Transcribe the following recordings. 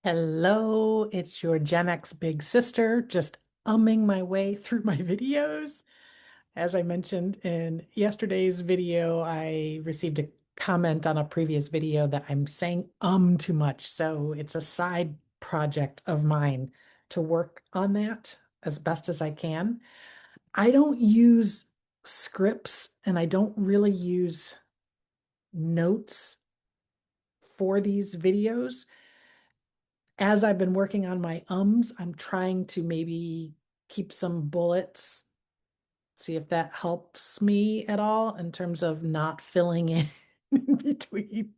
Hello, it's your Gen X Big Sister, just umming my way through my videos. As I mentioned in yesterday's video, I received a comment on a previous video that I'm saying too much. So it's a side project of mine to work on that as best as I can. I don't use scripts and I don't really use notes for these videos. As I've been working on my ums, I'm trying to maybe keep some bullets, see if that helps me at all in terms of not filling in in between.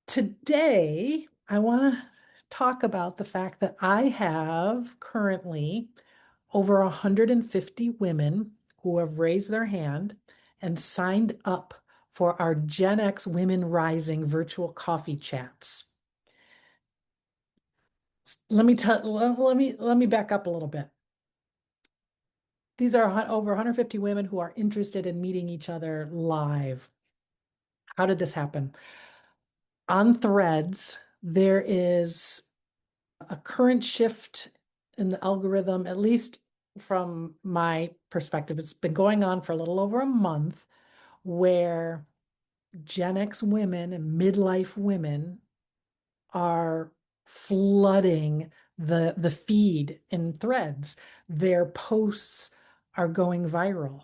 Today, I want to talk about the fact that I have currently over 150 women who have raised their hand and signed up for our Gen X Women Rising virtual coffee chats. Let me back up a little bit. These are over 150 women who are interested in meeting each other live. How did this happen? On Threads, there is a current shift in the algorithm, at least from my perspective. It's been going on for a little over a month, where Gen X women and midlife women are flooding the feed in Threads. Their posts are going viral.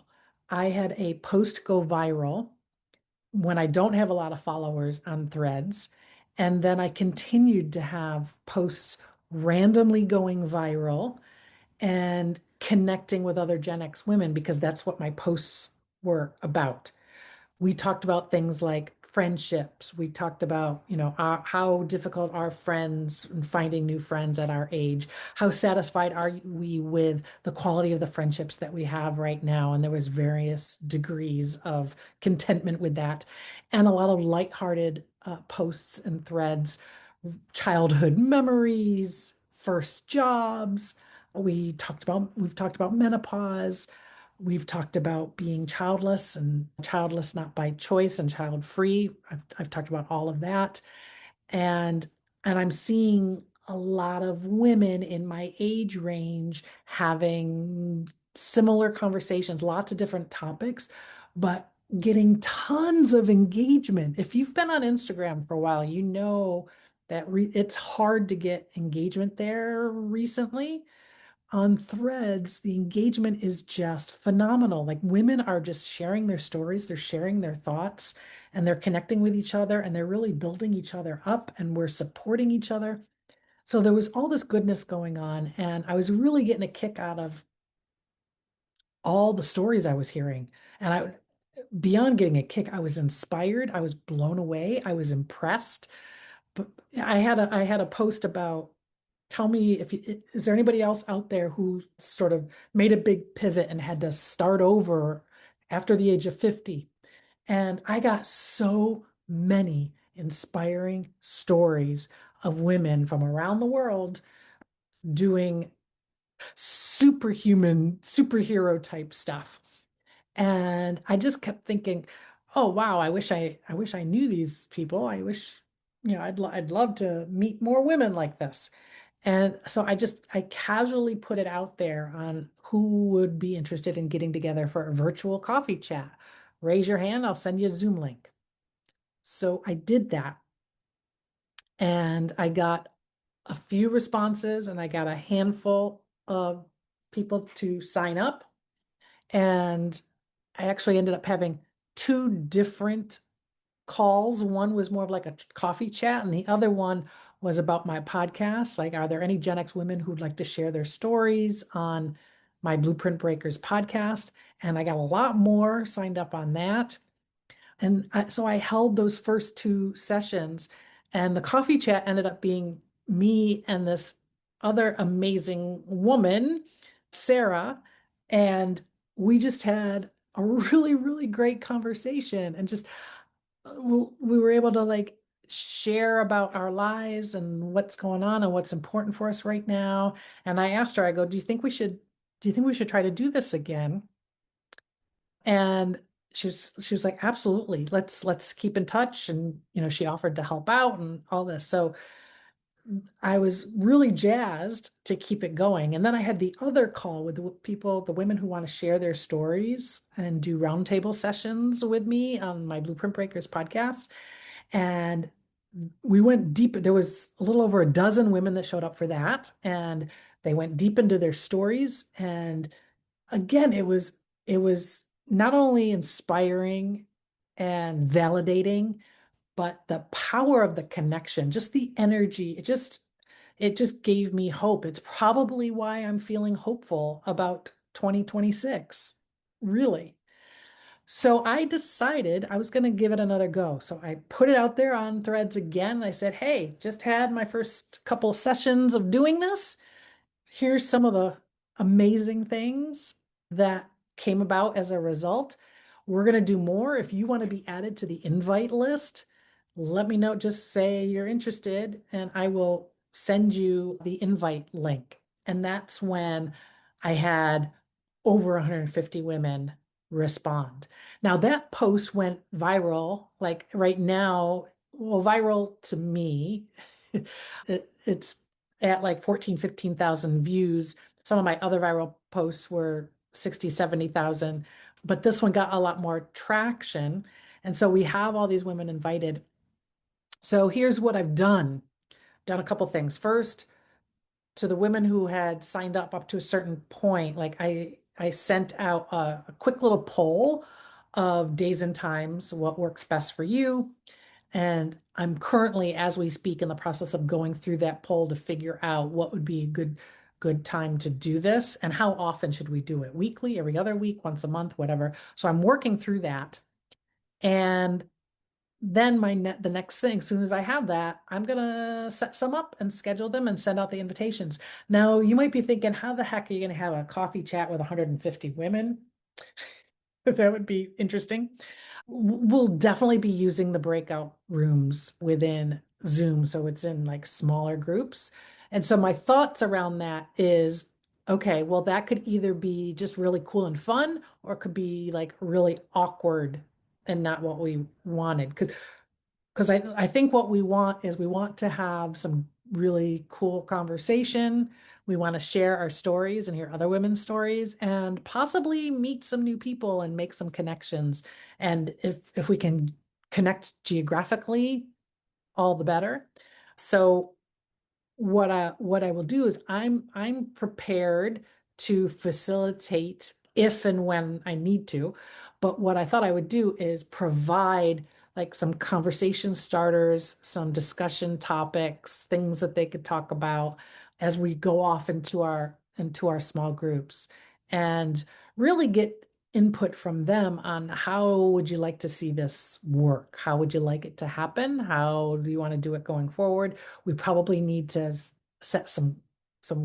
I had a post go viral when I don't have a lot of followers on Threads, and then I continued to have posts randomly going viral and connecting with other Gen X women because that's what my posts were about. We talked about things like friendships. We talked about, how difficult are friends and finding new friends at our age. How satisfied are we with the quality of the friendships that we have right now? And there was various degrees of contentment with that, and a lot of lighthearted posts and threads, childhood memories, first jobs. We've talked about menopause. We've talked about being childless and childless not by choice and child free. I've talked about all of that. And I'm seeing a lot of women in my age range having similar conversations, lots of different topics, but getting tons of engagement. If you've been on Instagram for a while, you know that it's hard to get engagement there recently. On Threads, the engagement is just phenomenal. Like, women are just sharing their stories, they're sharing their thoughts, and they're connecting with each other, and they're really building each other up, and we're supporting each other. So there was all this goodness going on, and I was really getting a kick out of all the stories I was hearing. And beyond getting a kick, I was inspired, I was blown away, I was impressed. But I had a post about, tell me if is there anybody else out there who sort of made a big pivot and had to start over after the age of 50? And I got so many inspiring stories of women from around the world doing superhuman, superhero type stuff. And I just kept thinking, oh wow, I wish I knew these people. I wish, I'd love to meet more women like this. And so I casually put it out there on who would be interested in getting together for a virtual coffee chat. Raise your hand, I'll send you a Zoom link. So I did that, and I got a few responses, and I got a handful of people to sign up. And I actually ended up having two different calls. One was more of like a coffee chat, and the other one was about my podcast. Like, are there any Gen X women who'd like to share their stories on my Blueprint Breakers podcast? And I got a lot more signed up on that. And so I held those first two sessions, and the coffee chat ended up being me and this other amazing woman, Sarah. And we just had a really, really great conversation, and just we were able to like share about our lives and what's going on and what's important for us right now. And I asked her, I go, do you think we should try to do this again? And she was like, absolutely. Let's keep in touch. And she offered to help out and all this. So I was really jazzed to keep it going. And then I had the other call with the people, the women who want to share their stories and do roundtable sessions with me on my Blueprint Breakers podcast. And we went deep. There was a little over a dozen women that showed up for that, and they went deep into their stories. And again, it was not only inspiring and validating, but the power of the connection, just the energy, it just gave me hope. It's probably why I'm feeling hopeful about 2026. Really. So I decided I was going to give it another go. So I put it out there on Threads again. I said, "Hey, just had my first couple sessions of doing this. Here's some of the amazing things that came about as a result. We're going to do more. If you want to be added to the invite list, let me know. Just say you're interested, and I will send you the invite link." And that's when I had over 150 women respond. Now, that post went viral, like right now, well, viral to me. It's at like 14, 15,000 views. Some of my other viral posts were 60, 70,000, but this one got a lot more traction. And so we have all these women invited. So here's what I've done. Done a couple things. First, to the women who had signed up to a certain point, like I sent out a quick little poll of days and times, what works best for you. And I'm currently, as we speak, in the process of going through that poll to figure out what would be a good time to do this and how often should we do it? Weekly, every other week, once a month, whatever. So I'm working through that. And then the next thing, as soon as I have that, I'm gonna set some up and schedule them and send out the invitations. Now, you might be thinking, how the heck are you gonna have a coffee chat with 150 women? That would be interesting. We'll definitely be using the breakout rooms within Zoom, so it's in like smaller groups. And so my thoughts around that is, okay, well, that could either be just really cool and fun, or it could be like really awkward and not what we wanted. Because I think what we want is we want to have some really cool conversation. We want to share our stories and hear other women's stories and possibly meet some new people and make some connections. And if we can connect geographically, all the better. So what I will do is I'm prepared to facilitate if and when I need to. But what I thought I would do is provide like some conversation starters, some discussion topics, things that they could talk about as we go off into our small groups and really get input from them on how would you like to see this work? How would you like it to happen? How do you want to do it going forward? We probably need to set some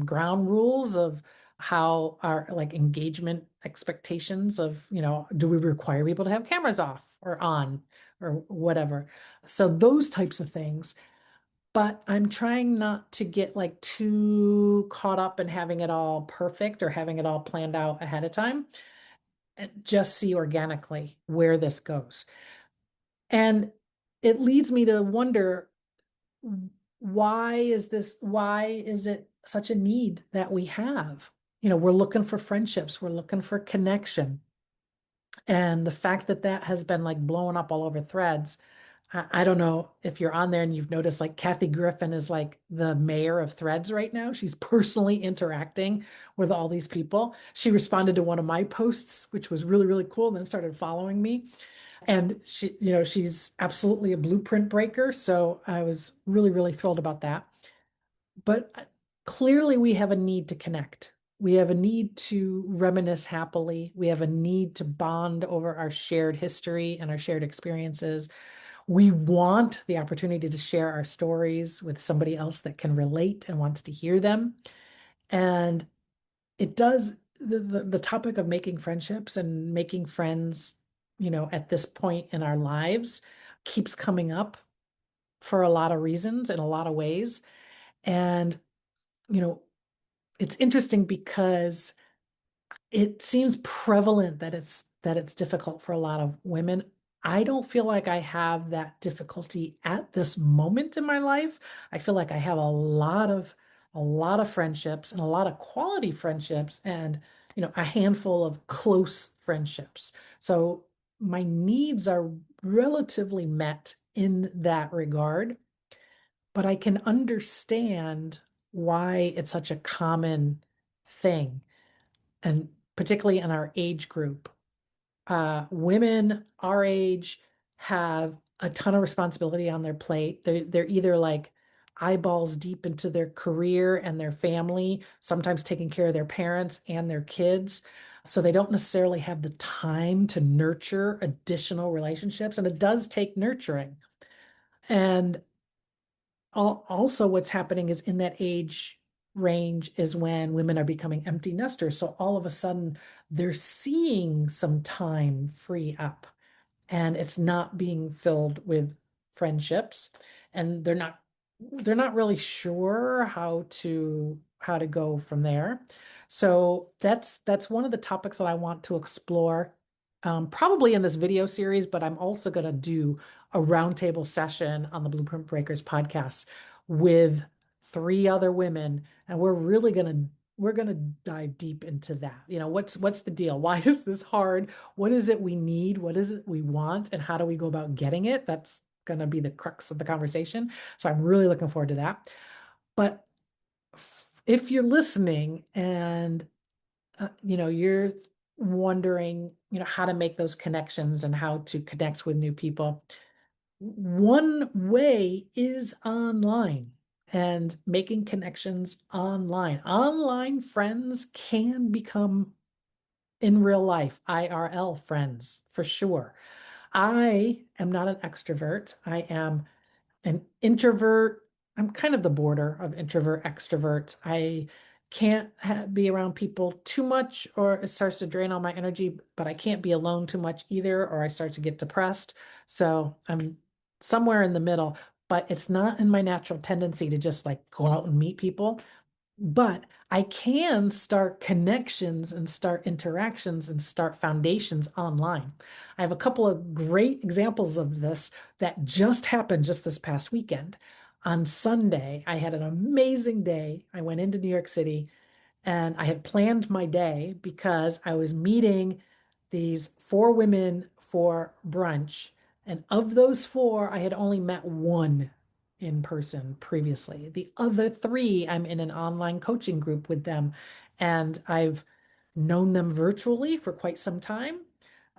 ground rules of how our like engagement expectations of, do we require people to have cameras off or on or whatever. So those types of things. But I'm trying not to get like too caught up in having it all perfect or having it all planned out ahead of time, and just see organically where this goes. And it leads me to wonder, why is it such a need that we have? We're looking for friendships, we're looking for connection. And the fact that that has been like blowing up all over Threads, I don't know if you're on there and you've noticed like Kathy Griffin is like the mayor of Threads right now. She's personally interacting with all these people. She responded to one of my posts, which was really, really cool, and then started following me. And she's absolutely a blueprint breaker. So I was really, really thrilled about that. But clearly, we have a need to connect. We have a need to reminisce happily. We have a need to bond over our shared history and our shared experiences. We want the opportunity to share our stories with somebody else that can relate and wants to hear them. And it does, the topic of making friendships and making friends, at this point in our lives keeps coming up for a lot of reasons in a lot of ways. And, you know, it's interesting because it seems prevalent that it's difficult for a lot of women. I don't feel like I have that difficulty at this moment in my life. I feel like I have a lot of friendships and a lot of quality friendships and a handful of close friendships. So my needs are relatively met in that regard, but I can understand why it's such a common thing, and particularly in our age group. Women our age have a ton of responsibility on their plate. They're either like eyeballs deep into their career and their family, sometimes taking care of their parents and their kids. So they don't necessarily have the time to nurture additional relationships. And it does take nurturing. And also, what's happening is in that age range is when women are becoming empty nesters. So all of a sudden, they're seeing some time free up and it's not being filled with friendships, and they're not really sure how to go from there. So that's one of the topics that I want to explore, probably in this video series, but I'm also going to do a roundtable session on the Blueprint Breakers podcast with three other women, and we're gonna dive deep into that. What's the deal? Why is this hard? What is it we need? What is it we want? And how do we go about getting it? That's going to be the crux of the conversation. So I'm really looking forward to that. But if you're listening and you're wondering, how to make those connections and how to connect with new people, one way is online and making connections online. Online friends can become in real life, IRL friends for sure. I am not an extrovert. I am an introvert. I'm kind of the border of introvert, extrovert. I can't be around people too much or it starts to drain all my energy, but I can't be alone too much either, or I start to get depressed. So I'm somewhere in the middle, but it's not in my natural tendency to just like go out and meet people. But I can start connections and start interactions and start foundations online. I have a couple of great examples of this that just happened just this past weekend. On Sunday, I had an amazing day. I went into New York City and I had planned my day because I was meeting these four women for brunch. And of those four, I had only met one in person previously. The other three, I'm in an online coaching group with them, and I've known them virtually for quite some time.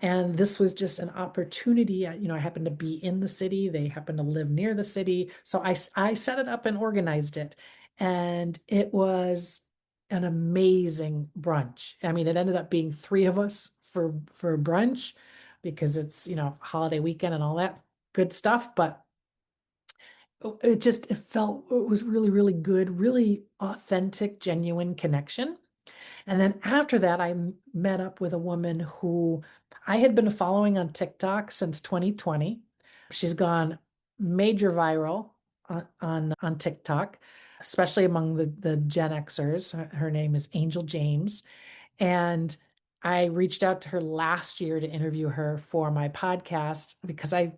And this was just an opportunity. I happened to be in the city. They happened to live near the city. So I set it up and organized it. And it was an amazing brunch. I mean, it ended up being three of us for brunch because it's, holiday weekend and all that good stuff. But it was really, really good, really authentic, genuine connection. And then after that, I met up with a woman who I had been following on TikTok since 2020. She's gone major viral on TikTok, especially among the Gen Xers. Her name is Angel James. And I reached out to her last year to interview her for my podcast because I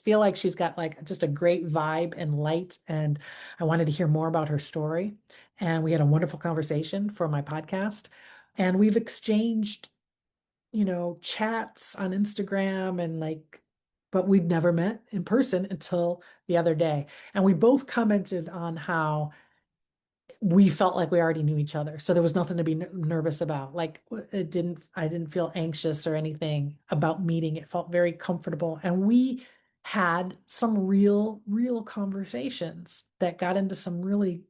feel like she's got like just a great vibe and light, and I wanted to hear more about her story. And we had a wonderful conversation for my podcast. And we've exchanged, chats on Instagram and but we'd never met in person until the other day. And we both commented on how we felt like we already knew each other. So there was nothing to be nervous about. Like I didn't feel anxious or anything about meeting. It felt very comfortable. And we had some real conversations that got into some really,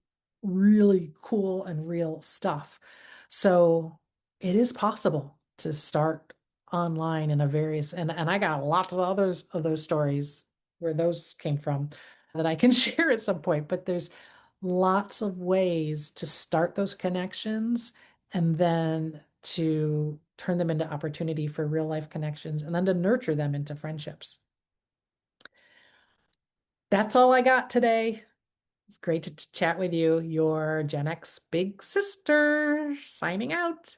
really cool and real stuff. So it is possible to start online in a various, and I got lots of others of those stories where those came from that I can share at some point, but there's lots of ways to start those connections and then to turn them into opportunity for real life connections and then to nurture them into friendships. That's all I got today. It's great to chat with you. Your Gen X Big Sister signing out.